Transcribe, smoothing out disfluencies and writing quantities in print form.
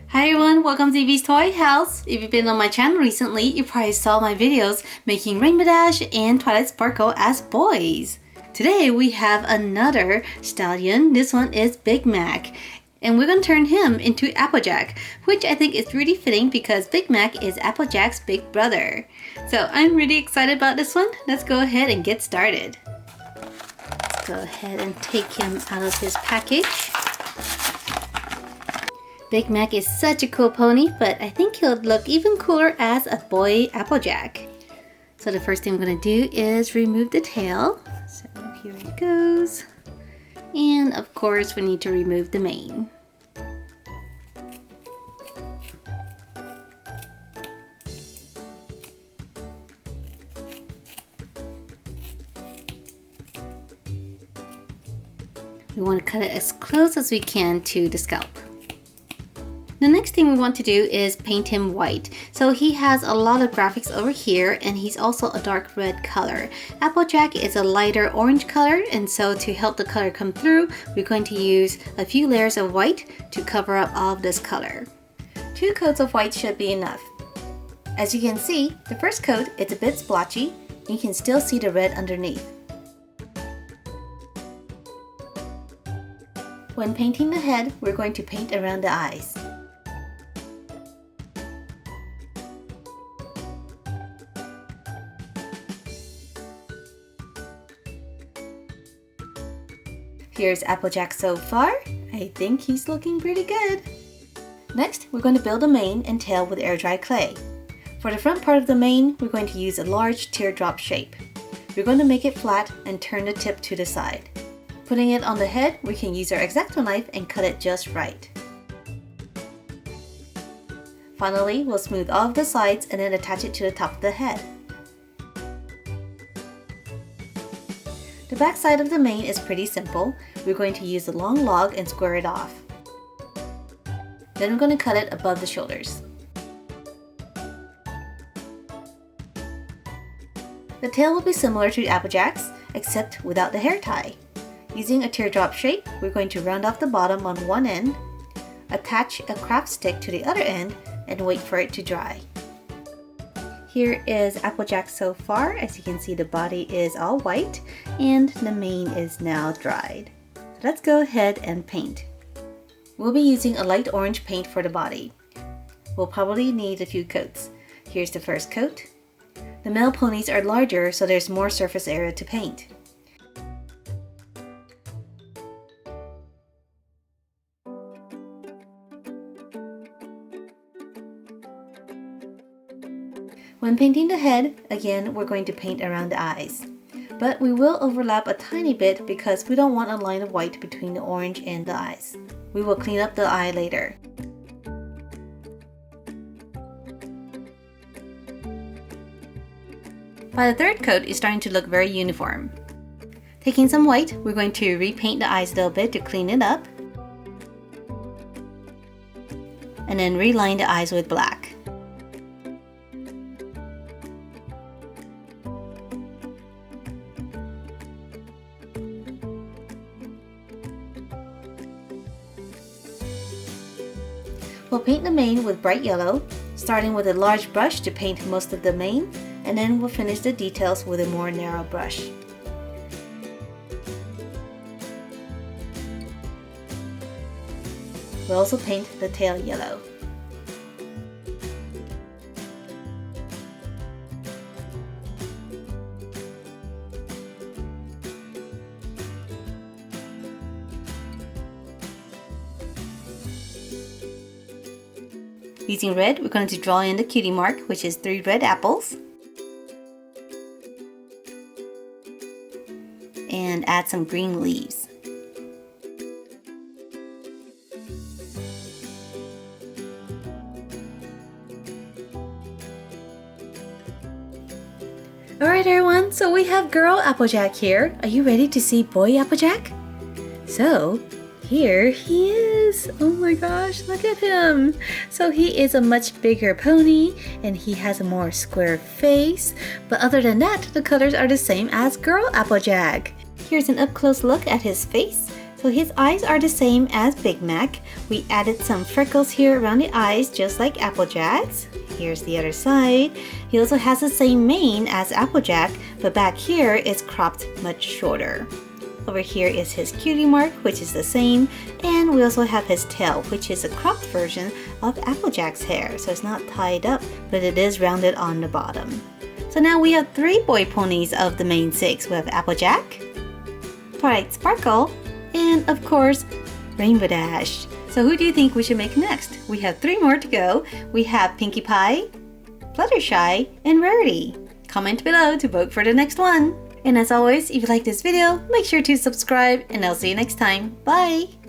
Hi everyone, welcome to Evies Toy House. If you've been on my channel recently, you probably saw my videos making Rainbow Dash and Twilight Sparkle as boys. Today we have another stallion. This one is Big Mac. And we're going to turn him into Applejack, which I think is really fitting because Big Mac is Applejack's big brother. So I'm really excited about this one. Let's go ahead and get started. Let's go ahead and take him out of his package. Big Mac is such a cool pony, but I think he'll look even cooler as a boy Applejack. So the first thing I'm going to do is remove the tail. So here he goes. And of course we need to remove the mane. We want to cut it as close as we can to the scalp. The next thing we want to do is paint him white. So he has a lot of graphics over here and he's also a dark red color. Applejack is a lighter orange color, and so to help the color come through, we're going to use a few layers of white to cover up all of this color. 2 coats of white should be enough. As you can see, the first coat is a bit splotchy and you can still see the red underneath. When painting the head, we're going to paint around the eyes. Here's Applejack so far. I think he's looking pretty good. Next, we're going to build a mane and tail with air dry clay. For the front part of the mane, we're going to use a large teardrop shape. We're going to make it flat and turn the tip to the side. Putting it on the head, we can use our X-Acto knife and cut it just right. Finally, we'll smooth all of the sides and then attach it to the top of the head. The back side of the mane is pretty simple. We're going to use a long log and square it off. Then we're going to cut it above the shoulders. The tail will be similar to Applejack's, except without the hair tie. Using a teardrop shape, we're going to round off the bottom on one end, attach a craft stick to the other end, and wait for it to dry. Here is Applejack so far. As you can see, the body is all white and the mane is now dried. Let's go ahead and paint. We'll be using a light orange paint for the body. We'll probably need a few coats. Here's the first coat. The male ponies are larger, so there's more surface area to paint. When painting the head, again, we're going to paint around the eyes. But we will overlap a tiny bit because we don't want a line of white between the orange and the eyes. We will clean up the eye later. By the third coat, it's starting to look very uniform. Taking some white, we're going to repaint the eyes a little bit to clean it up. And then reline the eyes with black. We'll paint the mane with bright yellow, starting with a large brush to paint most of the mane, and then we'll finish the details with a more narrow brush. We'll also paint the tail yellow. Using red, we're going to draw in the cutie mark, which is 3 red apples. And add some green leaves. Alright everyone, so we have girl Applejack here. Are you ready to see boy Applejack? So, here he is. Oh my gosh, look at him. So he is a much bigger pony and he has a more square face. But other than that, the colors are the same as girl Applejack. Here's an up-close look at his face. So his eyes are the same as Big Mac. We added some freckles here around the eyes just like Applejack's. Here's the other side. He also has the same mane as Applejack, but back here it's cropped much shorter. Over here is his cutie mark, which is the same, and we also have his tail, which is a cropped version of Applejack's hair. So it's not tied up, but it is rounded on the bottom. So now we have 3 boy ponies of the main 6. We have Applejack, Twilight Sparkle, and of course, Rainbow Dash. So who do you think we should make next? We have 3 more to go. We have Pinkie Pie, Fluttershy, and Rarity. Comment below to vote for the next one. And as always, if you like this video, make sure to subscribe and I'll see you next time. Bye!